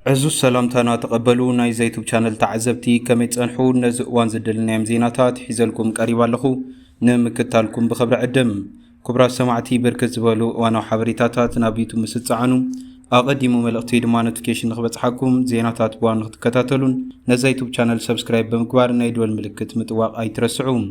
عزو السلام تانا تقبلوا ناي زيتوب channel تعزبتي كمي تصنحو نزقوان زدلنا زيناتات حيزلكم قريبا لخو نمكتالكم بخبر عدم كبرى سمعتي بركز زبالو وانا حبريتاتات نابيتو مستصعنو أقدموا ملقتي دما نوتيفيكيشن نخبط حكم زيناتات بوان نتكتاتلون نزيتوب channel سبسكرايب بمكبار نايدول ملكت متواق اي ترسعون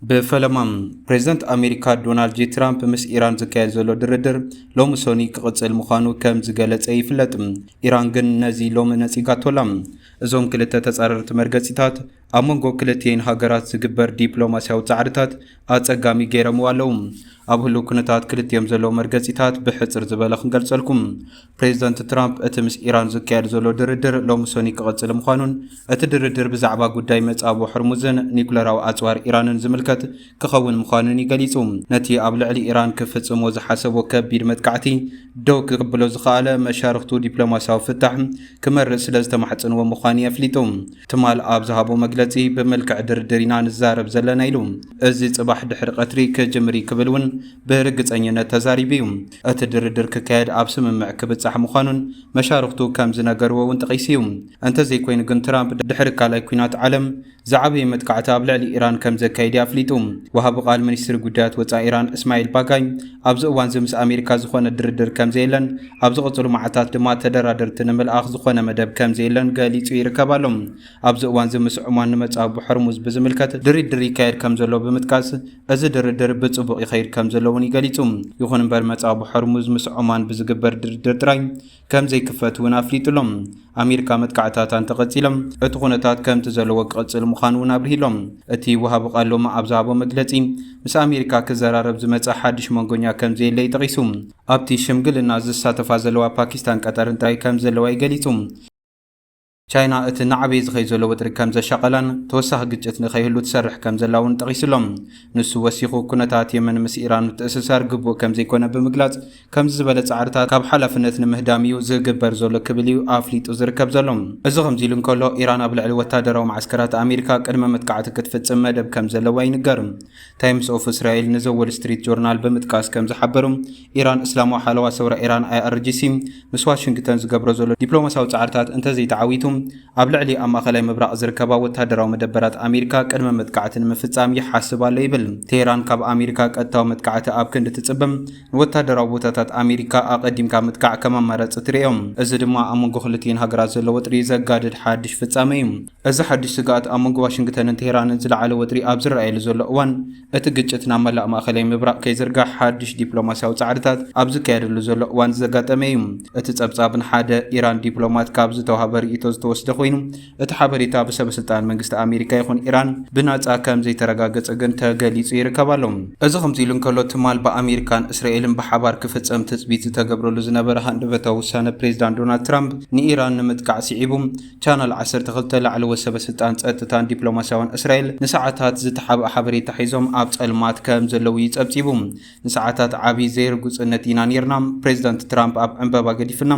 بفلمام بريزيدنت أمريكا دونالد جي ترامب مس إيران زكاية زولو دردر لوم سوني كقصة المخانو كم زغالت أي فلتم إيران جن نزي لوم نسيقات ولم زوم كلتا تسعررت مرقسيتات أمونغو كلتين هاقرات زقبر ديبلوماسياو تعرتات أتسقامي جيرم والوم أبهلو كنتات كلتيم زلو مرقسيتات بحصر زبالخن قلسلكم بريزيدنت ترامب اتمس إيران زكاية زولو دردر لوم سوني كقصة المخانون اتدردر بزعبا قداي متسابو حرموزن نيكولاراو أتوار إيران زملكت كخون مخانوني قليسوم نتي أبلعلي إيران كفتسمو زحاسبو كبير متكعتي دو كقبلو زخالة مشارختو دبلوماسياو فتح كمرس لزتمحتن ومخاني أفليتوم تمال أبزهابو مقلتي بملكع دردرينا نزارب زلنا يلوم أزي صباح دحر قطري كجمري كبلون برقص أنينا تزاريبيوم أتدردر ككاد أبسم مع كبتصح مخانون مشارختو كامزنا قروا وانتقيسيوم أنت زي كوين قن ترامب دحر كالاي كوينات عالم زعبي متكعتا أبلعلي إيران كم زكايدي أفليتوم وهاب قال منيستر قدات وطا إيران إسماعيل باقاي أبز أوان زمس أمريكا زخونا دردر كم زيلن أبز قطلو معتات دما تدرادر تنمل آخ زخونا مدب كم زيلن قاليتو يركبالهم أبز أوان زمس عمان نمت أبو حرموز بزملكت دري كاير كم زلو بمتكاس أز دردر بتصبق خير كم زلوني قاليتوم يخون برمت أبو حرموز مس عمان بزقبر دردر تراي كم زي كفت ونافليتلهم أمريكا متكعتاتان تقتلهم اتخونتات كم تزلو قتل مخانون أبرهلهم اتي وهاب قالو ما أبزابو مقلتي مس أمريكا كزرارب زمت حدش منغونيا كم زي اللي تغيسوم أبتي شمقل الناز الساتفا زلوا باكستان قطر انتاي كم زلوا يقليتوم چاينا ات نعبي زخي زلو وتر كم زشقلان توسخ ግጭት ንኸይህሉ ትሰርሕ ከም ዘላውን ጠቂስሎም ንሱ ወሲኹ ኩነታት የመን ምስ ኢራን ተእስሳር ግቦ ከም ዘይኮነ ብምግላጽ ከም ዝበለ ጻዕርታት ካብ ሓላፍነት ንምህዳሚዩ ዝግበር ዘሎ ክብልዩ ኣፍሊጡ ዝርከብ ዘሎም እዚ ከምዚ ኢሉ እንከሎ ኢራን ኣብ ልዕሊ ወታደራዊ ማዕስከራት ኣሜሪካ ቅድመ መጥቃዕቲ ክትፍጽም መደብ ከም ዘለዋ ይንገር ታይምስ ኦፍ እስራኤል ንዘ ዎል ስትሪት ጆርናል ብምጥቃስ ከም ዝሓበሩ ኢራን እስላማዊ ሓለዋ ሰውራ ኢራን IRGC ምስ ዋሽንግተን ዝገብሮ ዘሎ ዲፕሎማሲያዊ ጻዕርታት እንተዘይተዓዊቱ ኣብ ልዕሊ ኣብ ማእኸላይ ምብራቕ ዝርከባ ወታደራዊ መደበራት ኣሜሪካ ቅድመ መጥቃዕትን ምፍጻም ይሓስብ ኣሎ ይብል ቴህራን ካብ ኣሜሪካ ቀጥታዊ መጥቃዕቲ ኣብ ክንዲ ትጽብም ንወታደራዊ ቦታታት ኣሜሪካ ኣቐዲምካ ምጥቃዕ ከም ኣማራጺ ትርእዮም እዚ ድማ ኣብ መንጎ ክልቲአን ሃገራት ዘሎ ወጥሪ ዘጋድድ ሓድሽ ፍጻመ እዩ እዚ ሓድሽ ስጋኣት ኣብ መንጎ ዋሽንግተንን ቴህራንን ዝለዓለ ወጥሪ ኣብ ዝረኣየሉ ዘሎ እዋን እቲ ግጭት ናብ መላእ ማእኸላይ ምብራቕ ከይዝርጋሕ ሓድሽ ዲፕሎማሲያዊ ጻዕርታት ኣብ ዝካየደሉ ዘሎ እዋን ዘጋጠመ እዩ እቲ ጸብጻብን ሓደ ኢራን ዲፕሎማት ካብ ዝተዋሃበ ርእይቶ ዝተወስደ ኮይኑ እቲ ሓበሬታ ብሰበስልጣን መንግስቲ ኣሜሪካ ይኹን ኢራን ብናጻ ከም ዘይተረጋገጸ ግን ተገሊጹ ይርከባሎ እዚ ከምዚ ኢሉ እንከሎ ትማል ብኣሜሪካን እስራኤልን ብሓባር ክፍጸም ትጽቢት ዝተገብረሉ ዝነበረ ሃንደበታዊ ውሳነ ፕሬዚዳንት ዶናልድ ትራምፕ ንኢራን ንምጥቃዕ ሲዒቡ ቻናል 12 ላዕለወ ሰበስልጣን ጸጥታን ዲፕሎማስያውን እስራኤል ንሰዓታት ዝተሓብአ ሓበሬታ ሒዞም ኣብ ጸልማት ከም ዘለዉ ይጸብጺቡ ንሰዓታት ዓብዪ ዘይርጉጽነት ኢና ነርና ፕሬዚዳንት ትራምፕ ኣብ ዕንበባ ገዲፍና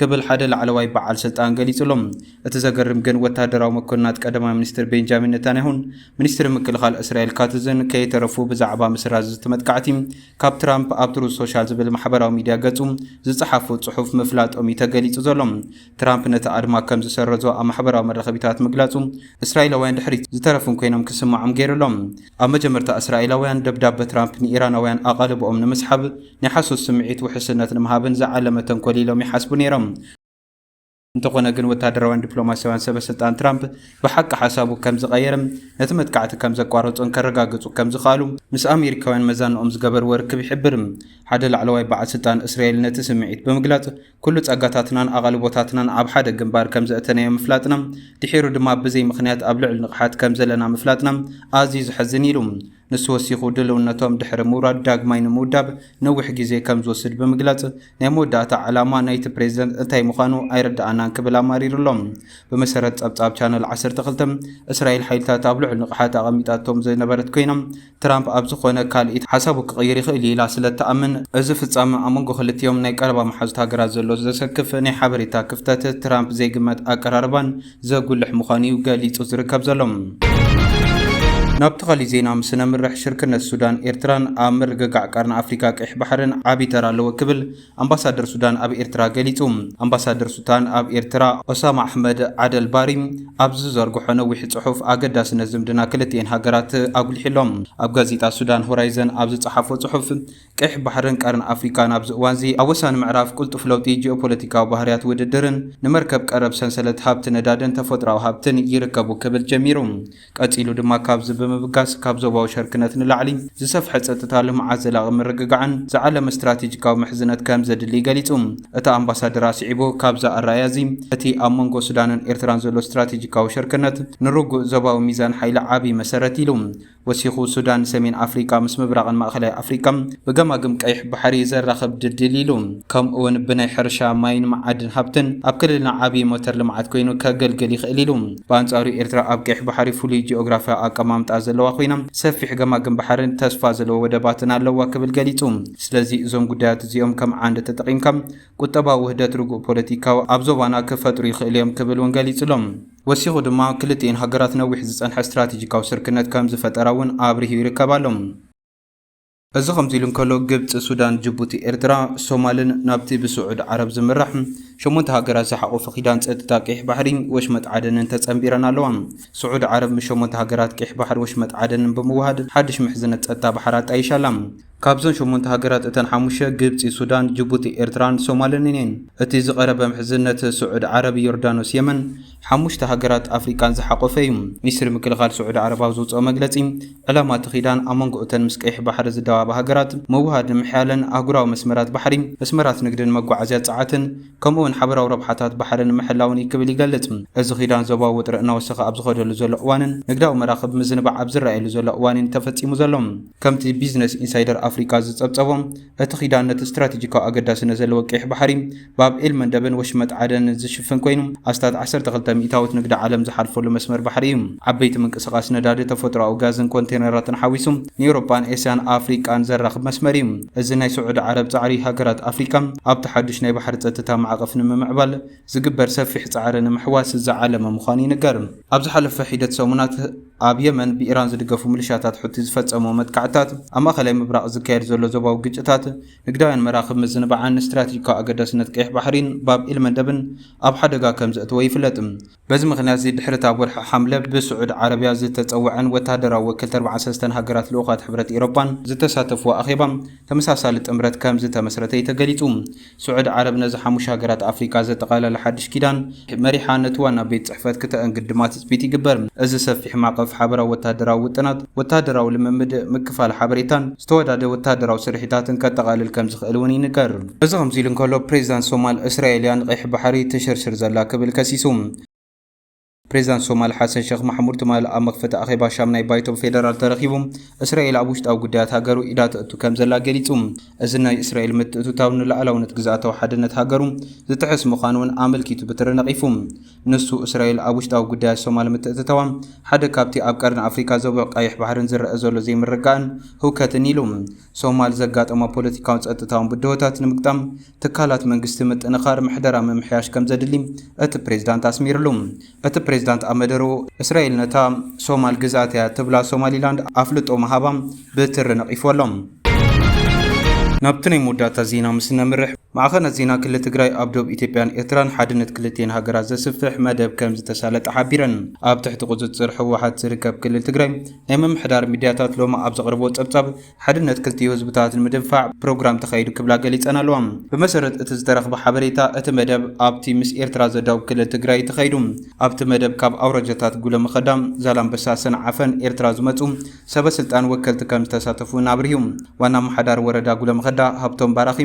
ክብል ሓደ ላዕለዋይ በዓል ስልጣን ገሊጹሎም እቲ ዘገርም ግን ወታደራዊ መኮንናት ቀዳማይ ሚኒስትር ቤንጃሚን ኔታንያሁን ሚኒስትር ምክልኻል እስራኤል ካትዝን ከይተረፉ ብዛዕባ ምስራዝ ዝተመጥቃዕቲ ካብ ትራምፕ ኣብ ትሩዝ ሶሻል ዝብል ማሕበራዊ ሚድያ ገጹ ዝጽሓፉ ጽሑፍ ምፍላጦም ተገሊጹ ዘሎም ትራምፕ ነቲ ኣድማ ከም ዝሰረዞ ኣብ ማሕበራዊ መራኸቢታት ምግላጹ እስራኤላውያን ድሕሪት ዝተረፉን ኮይኖም ክስማዖም ገይሩሎም ኣብ መጀመርታ እስራኤላውያን ደብዳቤ ትራምፕ ንኢራናውያን ኣቓልቦኦም ንምስሓብ ናይ ሓሶት ስምዒት ውሕስነት ንምሃብን ዝዓለመ ተንኮል ኢሎም ይሓስቡ ነይሮም እንተኾነ ግን ወታደራውን ዲፕሎማሲያውን ሰበስልጣን ትራምፕ ብሓቂ ሓሳቡ ከም ዝቐየረ ነቲ መጥቃዕቲ ከም ዘቋረጹን ከረጋግጹ ከም ዝኽኣሉ ምስ ኣሜሪካውያን መዛንኦም ዝገበርዎ ርክብ ይሕብር ሓደ ላዕለዋይ በዓል ስልጣን እስራኤል ነቲ ስምዒት ብምግላጽ ኩሉ ጸጋታትናን ኣቓልቦታትናን ኣብ ሓደ ግንባር ከም ዘእተነዮ ምፍላጥና ድሒሩ ድማ ብዘይ ምኽንያት ኣብ ልዕሊ ንቕሓት ከም ዘለና ምፍላጥና ኣዝዩ ዝሕዝን ኢሉ ንሱ ወሲኹ ድልውነቶም ድሕሪ ምውራድ ዳግማይ ንምውዳብ ነዊሕ ግዜ ከም ዝወስድ ብምግላጽ ናይ መወዳእታ ዓላማ ናይቲ ፕሬዚደንት እንታይ ምዃኑ ኣይረዳእናን ክብል ኣማሪሩሎም ብመሰረት ጸብጻብ ቻነል 12 እስራኤል ሓይልታት ኣብ ልዕሊ ንቕሓት ኣቐሚጣቶም ዝነበረት ኮይኖም ትራምፕ ኣብ ዝኾነ ካልኢት ሓሳቡ ክቕይር ይኽእል ኢላ ስለተኣምን እዚ ፍጻመ ኣብ መንጎ ክልቲኦም ናይ ቀረባ መሓዙት ሃገራት ዘሎ ዘሰክፍ ናይ ሓበሬታ ክፍተት ትራምፕ ዘይግመት ኣቀራርባን ዘጉልሕ ምዃኑ ገሊጹ ዝርከብ ዘሎም نابتغالي زينا مسنا مرح شركة السودان إيرتران آمر جاع قرن أفريقيا كإح بحرن عبي ترى لو كبل أمباسادر السودان أب إيرترا قليتهم أمباسادر السودان أب إيرترا أسامة أحمد عادل باريم أبز زرقو حنا وحد صحف أقداس نزمدنا كلتين هاجرات أقول حلم أب غازيتا السودان هورايزن أبز صحف صحف كإح بحرن قرن أفريقيا أبز وانزي أوسان معرف قلت فلوتي جيوبوليتيكا وبحريات وددرن نمركب قرب سنسلة هابت ندادن تفضرا وهابتن يركبوا كبل جميرهم قتيلو دما كابز بمبقاس كابزوباو شركنت نلعلي زسفح ጸጥታለ ማዓዘላ ምርግጋዓን ዘዓለም ስትራቴጂካዊ ምሕዝነት ከም ዘድሊ ገሊጹም እታ ኣምባሳደር አሲዒቦ ካብዛ ኣራያዚ እቲ ኣብ መንጎ ሱዳንን ኤርትራን ዘሎ ስትራቴጂካዊ ሸርክነት ንርጉእ ዞባዊ ሚዛን ሓይሊ ዓቢ መሰረት ኢሉ ወሲኹ ሱዳን ሰሜን ኣፍሪካ ምስ ምብራቕን ማእኸላይ ኣፍሪካ ብገማግም ቀይሕ ባሕሪ ዘራኽብ ድልድል ኢሉ ከምኡውን ብናይ ሕርሻ ማይን መዓድን ሃብትን ኣብ ክልልና ዓቢ ሞተር ልምዓት ኮይኑ ከገልግል ይኽእል ኢሉ በኣንጻሩ ኤርትራ ኣብ ቀይሕ ባሕሪ ፍሉይ ጂኦግራፊያዊ ኣቀማምጣ ዘለዋ ኮይና ሰፊሕ ገማግም ባሕርን ተስፋ ዘለዎ ወደባትን ኣለዋ ክብል ገሊጹ ስለዚ እዞም ጉዳያት እዚኦም ከም ዓንዲ ተጠቂምካ ቁጠባዊ ውህደት ርጉእ ፖለቲካዊ ኣብ ዞባና ክፈጥሩ ይኽእል እዮም ክብል እውን ገሊጹሎም ወሲኹ ድማ ክልቲአን ሃገራት ነዊሕ ዝጸንሐ ስትራቴጂካዊ ስርክነት ከም ዝፈጠራ እውን ኣብርሂ ይርከባሎም እዚ ከምዚኢሉ እንከሎ ግብፂ ሱዳን ጅቡቲ ኤርትራ ሶማልን ናብቲ ብስዑድ ዓረብ ዝምራሕ ሸሞንተ ሃገራት ዝሓቆፈ ኺዳን ጸጥታ ቀይሕ ባሕሪ ወሽመጥ ዓደንን ተጸምቢረን ኣለዋ ስዑድ ዓረብ ምሸሞንተ ሃገራት ቀይሕ ባሕሪ ወሽመጥ ዓደንን ብምውሃድ ሓድሽ ምሕዝነት ጸጥታ ባሕሪ ኣጣይሻላ ካብዞን ሸሞንተ ሃገራት እተን ሓሙሽተ ግብፂ ሱዳን ጅቡቲ ኤርትራን ሶማልን እየን እቲ ዝቐረበ ምሕዝነት ስዑድ ዓረብ ዮርዳኖስ የመን ሓሙሽተ ሃገራት ኣፍሪካን ዝሓቆፈ እዩ ሚኒስትሪ ምክልኻል ስዑድ ዓረብ ዘውፅኦ መግለጺ ዕላማ እቲ ኺዳን ኣብ መንጎ እተን ምስ ቀይሕ ባሕሪ ዝደዋባ ሃገራት ምውሃድ ንምሕያለን ኣህጉራዊ መስመራት ባሕሪ መስመራት ንግድን መጓዓዝያ ጸዓትን ከምኡውን ሓበራዊ ረብሓታት ባሕርን ምሕላውን ክብል ይገልጽ እዚ ኺዳን ዞባዊ ውጥረ እናወሰኸ ኣብ ዝኸደሉ ዘሎ እዋንን ንግዳዊ መራኽብ ምዝንባዕ ኣብ ዝረኣየሉ ዘሎ እዋንን ተፈጺሙ ዘሎ ከምቲ ቢዝነስ ኢንሳይደር አፍሪካ ዝጸብጸቦም እቲ ኺዳነት ስትራቴጂካዊ ኣገዳስነት ዘለዎ ቀይሕ ባሕሪ ባብኤል መንደብን ወሽመጥ ዓደን ዝሽፍን ኮይኑ ኣስታት 12 ሚእታዊት ንግዲ ዓለም ዝሓልፈሉ መስመር ባሕሪ እዩ ዓበይቲ ምንቅስቓስ ነዳዲ ተፈጥሮኣዊ ጋዝን ኮንቴነራትን ሓዊሱ ንኤውሮፓን ኤስያን ኣፍሪቃን ዘራኽብ መስመር እዩ እዚ ናይ ስዑድ ዓረብ ጻዕሪ ሃገራት ኣፍሪካ ኣብቲ ሓድሽ ናይ ባሕሪ ጸጥታ ማዕቐፍ ንምምዕባል ዝግበር ሰፊሕ ጻዕሪ ንምሕዋስ ዝዓለመ ምዃኑ ይንገር ኣብ ዝሓለፈ ሒደት ሰሙናት ኣብ የመን ብኢራን ዝድገፉ ሚሊሻታት ሕቲ ዝፈጸሙ መጥቃዕታት ኣብ ማእኸላይ ምብራቕ ዝካየድ ዘሎ ዞባዊ ግጭታት ንግዳውያን መራኽብ ምዝንባዕን ስትራቴጂካዊ ኣገዳስነት ቀይሕ ባሕሪን ባብኤል መንደብን ኣብ ሓደጋ ከም ዘእትዎ ይፍለጥ በዚ ምኽንያት ድሕሪ ኣብ ወርሒ ሓምለ ብስዑድ ዓረብያ ዝተጸውዐን ወታደራዊ ወከልቲ 43 ሃገራት ልኡኻት ሕብረት ኤውሮፓን ዝተሳተፍዎ ኣኼባ ተመሳሳሊ ጥምረት ከም ዝተመስረተ ተገሊጹ ስዑድ ዓረብ ነዚ ሓሙሽተ ሃገራት ኣፍሪካ ዘጠቓለለ ሓድሽ ኪዳን መሪሓ ነቲ ዋና ቤት ጽሕፈት ክተአን ግድማት ጽቢት ይግበር እዚ ሰፊሕ ማዕቀፍ ሓበራዊ ወታደራዊ ውጥናት ወታደራዊ ልምምድ ምክፋል ሓበሬታን ዝተወዳደ ወታደራዊ ስርሒታትን ከጠቓልል ከም ዝኽእል እውን ይንገር እዚ ከምዚኢሉ እንከሎ ፕሬዚዳንት ሶማል እስራኤልያን ቀይሕ ባሕሪ ትሽርሽር ዘላ ክብል ከሲሱ ፕሬዚዳንት ሶማል ሓሰን ሼኽ ማሕሙድ ትማል ኣብ መክፈቲ ኣኼባ ሻምናይ ባይቶም ፌደራል ተረኺቡ እስራኤል ኣብ ውሽጣዊ ጉዳያት ሃገሩ ኢዳ ትእቱ ከም ዘላ ገሊጹ እዚ ናይ እስራኤል ምትእትታው ንላዕላውነት ግዝኣታዊ ሓድነት ሃገሩ ዝጥሕስ ምዃኑ እውን ኣመልኪቱ ብትሪ ነቒፉ ንሱ እስራኤል ኣብ ውሽጣዊ ጉዳያት ሶማል ምትእትታዋ ሓደ ካብቲ ኣብ ቀርኒ ኣፍሪካ ዞባ ቀይሕ ባሕርን ዝረአ ዘሎ ዘይምርጋእን ህውከትን ኢሉ ሶማል ዘጋጠማ ፖለቲካውን ጸጥታውን ብድሆታት ንምግጣም ትካላት መንግስቲ ምጥንኻር ምሕደራ ምምሕያሽ ከም ዘድሊ እቲ ፕሬዚዳንት ኣስሚሩሉ እቲ ፕሬዚዳንት ኣመደሩ እስራኤል ነታ ሶማል ግዛት እያ ትብላ ሶማሊላንድ ኣፍልጦ መሃባ ብትሪ ነቒፍሎም ናብቲ ናይ መወዳእታ ዜና ምስ ነምርሕ ማእኸናት ዜና ክልል ትግራይ ኣብ ደቡብ ኢትዮጵያን ኤርትራን ሓድነት ክልቲአን ሃገራት ዘስፍሕ መደብ ከም ዝተሳለጠ ሓቢረን ኣብ ትሕቲ ቁፅፅር ህወሓት ዝርከብ ክልል ትግራይ ናይ ምምሕዳር ሚድያታት ሎማ ኣብ ዘቕርቦ ጸብጻብ ሓድነት ክልቲኡ ህዝብታት ንምድንፋዕ ፕሮግራም ተኻይዱ ክብላ ገሊፀን ኣለዋ ብመሰረት እቲ ዝተረኽበ ሓበሬታ እቲ መደብ ኣብቲ ምስ ኤርትራ ዘዳውብ ክልል ትግራይ ተኻይዱ ኣብቲ መደብ ካብ ኣውረጃታት ጉለ መኸዳም ዛላምበሳ ሰንዓፈን ኤርትራ ዝመፁ ሰበስልጣን ወከልቲ ከም ዝተሳተፉ ናብርሂዩ ዋና መሓዳር ወረዳ ጉለ መኸዳ ሃብቶም ባራኺ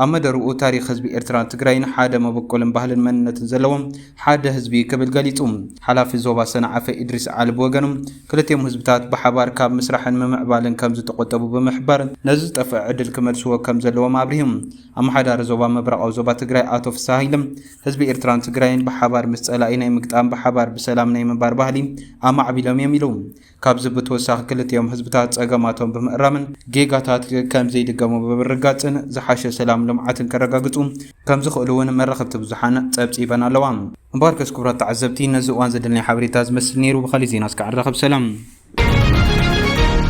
ኣብ መደርኡ ታሪክ ህዝቢ ኤርትራን ትግራይን ሓደ መበቆልን ባህልን መንነትን ዘለዎም ሓደ ህዝቢ ክብል ገሊጹ ሓላፊ ዞባ ሰንዓፈ ኢድሪስ ዓሊ ብወገኑ ክልቲኦም ህዝብታት ብሓባር ካብ ምስራሕን ምምዕባልን ከም ዝተቆጠቡ ብምሕባር ነዚ ዝጠፍአ ዕድል ክመልስዎ ከም ዘለዎም ኣብርሂም ኣመሓዳሪ ዞባ ምብራቃዊ ዞባ ትግራይ ኣቶ ፍስሓ ሃይለም ህዝቢ ኤርትራን ትግራይን ብሓባር ምስ ጸላኢ ናይ ምግጣም ብሓባር ብሰላም ናይ ምንባር ባህሊ ኣማዕቢሎም እዮም ኢሉ ካብዚ ብተወሳኺ ክልቲኦም ህዝብታት ጸገማቶም ብምእራምን ጌጋታት ከም ዘይድገሙ ብምርጋጽን ዝሓሸ ሰላም ልምዓትን ከረጋግጹ ከም ዝኽእሉ እውን መራኸብቲ ብዙሓን ጸብጺበን ኣለዋ እምበር ከስ ክቡራት ተዓዘብቲ ነዚ እዋን ዘድልናይ ሓበሬታ ዝመስል ነይሩ ብኻሊእ ዜና እስካዕ ንረኸብ ሰላም